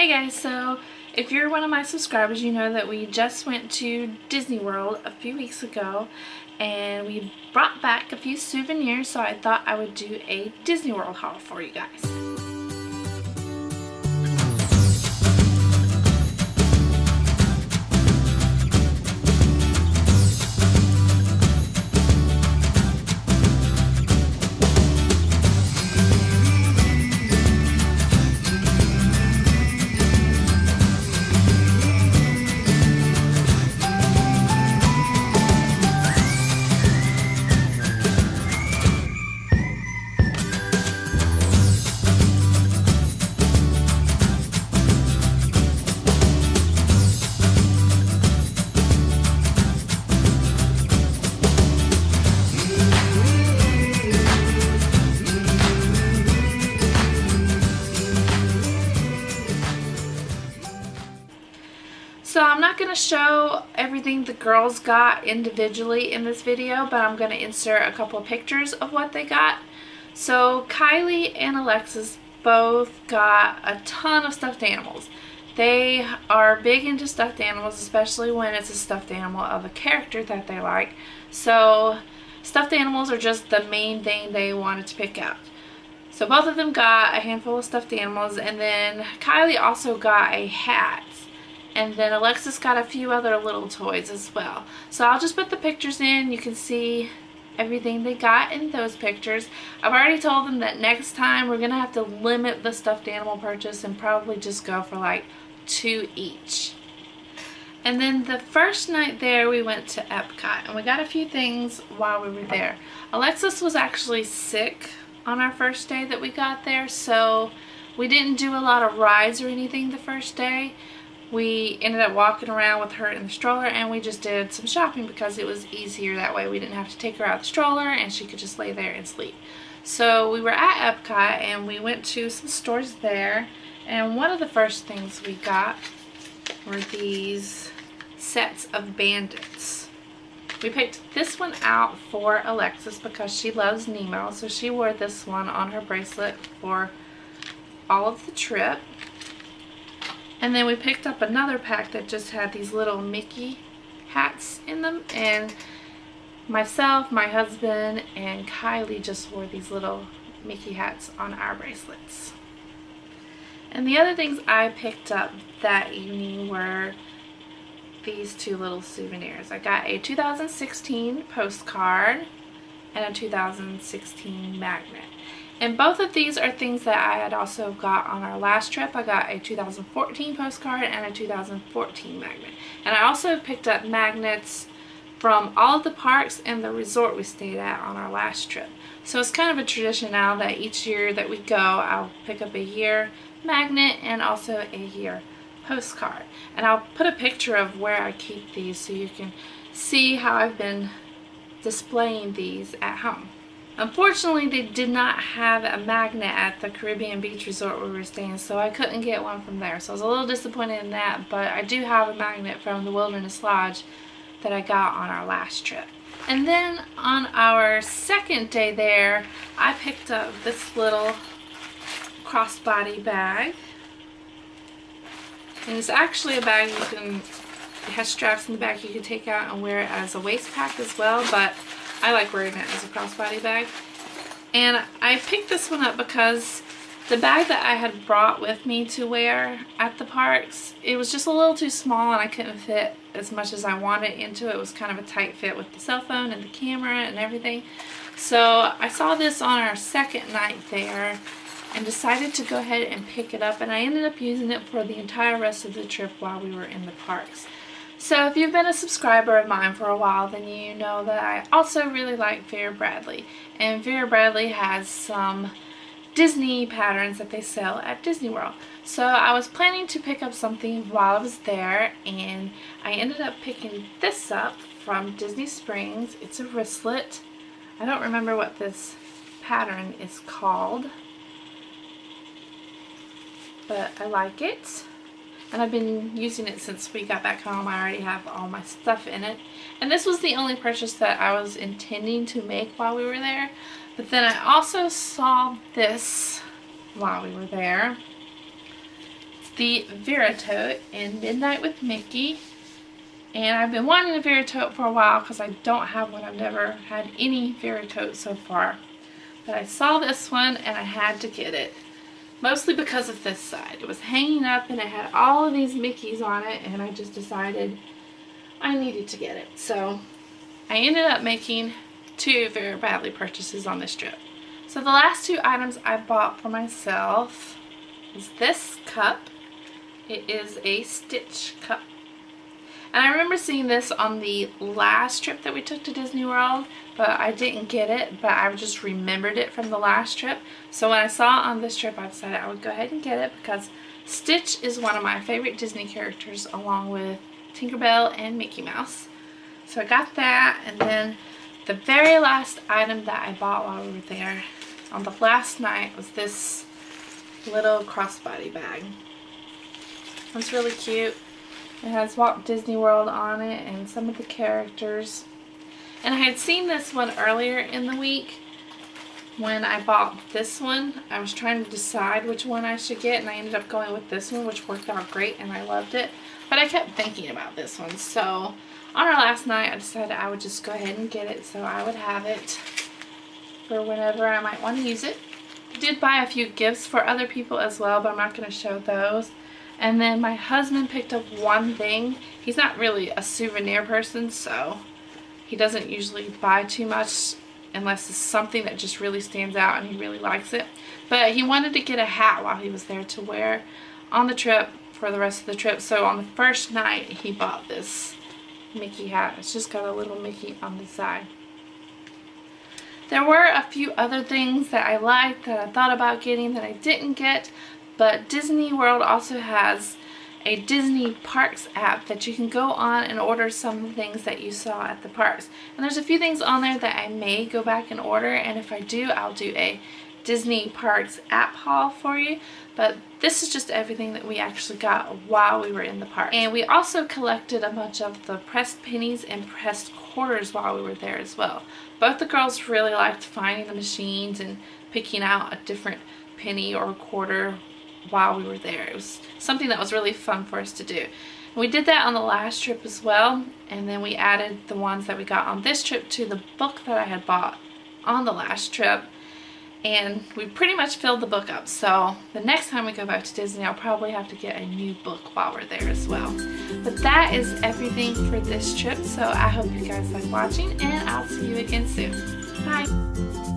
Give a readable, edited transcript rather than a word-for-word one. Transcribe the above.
Hey guys, so if you're one of my subscribers, you know that we just went to Disney World a few weeks ago and we brought back a few souvenirs, so I thought I would do a Disney World haul for you guys. So I'm not going to show everything the girls got individually in this video, but I'm going to insert a couple of pictures of what they got. So Kylie and Alexis both got a ton of stuffed animals. They are big into stuffed animals, especially when it's a stuffed animal of a character that they like. So stuffed animals are just the main thing they wanted to pick out. So both of them got a handful of stuffed animals, and then Kylie also got a hat. And then Alexis got a few other little toys as well. So I'll just put the pictures in. You can see everything they got in those pictures. I've already told them that next time we're going to have to limit the stuffed animal purchase and probably just go for like 2 each. And then the first night there we went to Epcot and we got a few things while we were there. Alexis was actually sick on our first day that we got there, so we didn't do a lot of rides or anything the first day. We ended up walking around with her in the stroller, and we just did some shopping because it was easier that way. We didn't have to take her out of the stroller and she could just lay there and sleep. So we were at Epcot and we went to some stores there, and one of the first things we got were these sets of bandits. We picked this one out for Alexis because she loves Nemo, so she wore this one on her bracelet for all of the trip. And then we picked up another pack that just had these little Mickey hats in them, and myself, my husband, and Kylie just wore these little Mickey hats on our bracelets. And the other things I picked up that evening were these two little souvenirs. I got a 2016 postcard and a 2016 magnet. And both of these are things that I had also got on our last trip. I got a 2014 postcard and a 2014 magnet. And I also picked up magnets from all of the parks and the resort we stayed at on our last trip. So it's kind of a tradition now that each year that we go, I'll pick up a year magnet and also a year postcard. And I'll put a picture of where I keep these so you can see how I've been displaying these at home. Unfortunately, they did not have a magnet at the Caribbean Beach Resort where we were staying, so I couldn't get one from there. So I was a little disappointed in that, but I do have a magnet from the Wilderness Lodge that I got on our last trip. And then on our second day there, I picked up this little crossbody bag. And it's actually a bag it has straps in the back you can take out and wear it as a waist pack as well, but I like wearing it as a crossbody bag. And I picked this one up because the bag that I had brought with me to wear at the parks, it was just a little too small and I couldn't fit as much as I wanted into it. It was kind of a tight fit with the cell phone and the camera and everything. So I saw this on our second night there and decided to go ahead and pick it up, and I ended up using it for the entire rest of the trip while we were in the parks. So if you've been a subscriber of mine for a while, then you know that I also really like Vera Bradley. And Vera Bradley has some Disney patterns that they sell at Disney World. So I was planning to pick up something while I was there, and I ended up picking this up from Disney Springs. It's a wristlet. I don't remember what this pattern is called, but I like it. And I've been using it since we got back home. I already have all my stuff in it. And this was the only purchase that I was intending to make while we were there. But then I also saw this while we were there. the Vera tote in Midnight with Mickey. And I've been wanting a Vera tote for a while because I don't have one. I've never had any Vera totes so far. But I saw this one and I had to get it. Mostly because of this side. It was hanging up and it had all of these Mickeys on it, and I just decided I needed to get it. So I ended up making 2 Vera Bradley purchases on this trip. So the last 2 items I bought for myself is this cup. It is a Stitch cup. And I remember seeing this on the last trip that we took to Disney World, but I didn't get it, but I just remembered it from the last trip. So when I saw it on this trip, I decided I would go ahead and get it because Stitch is one of my favorite Disney characters, along with Tinkerbell and Mickey Mouse. So I got that, and then the very last item that I bought while we were there on the last night was this little crossbody bag. It's really cute. It has Walt Disney World on it and some of the characters. And I had seen this one earlier in the week when I bought this one. I was trying to decide which one I should get, and I ended up going with this one, which worked out great and I loved it. But I kept thinking about this one. So on our last night, I decided I would just go ahead and get it so I would have it for whenever I might want to use it. I did buy a few gifts for other people as well, but I'm not going to show those. And then my husband picked up one thing. He's not really a souvenir person, so he doesn't usually buy too much unless it's something that just really stands out and he really likes it. But he wanted to get a hat while he was there to wear on the trip for the rest of the trip. So on the first night, he bought this Mickey hat. It's just got a little Mickey on the side. There were a few other things that I liked that I thought about getting that I didn't get. But Disney World also has a Disney Parks app that you can go on and order some of the things that you saw at the parks. And there's a few things on there that I may go back and order, and if I do, I'll do a Disney Parks app haul for you. But this is just everything that we actually got while we were in the park. And we also collected a bunch of the pressed pennies and pressed quarters while we were there as well. Both the girls really liked finding the machines and picking out a different penny or quarter while we were there. It was something that was really fun for us to do. We did that on the last trip as well, and then we added the ones that we got on this trip to the book that I had bought on the last trip, and we pretty much filled the book up. So the next time we go back to Disney, I'll probably have to get a new book while we're there as well. But that is everything for this trip, so I hope you guys like watching, and I'll see you again soon. Bye!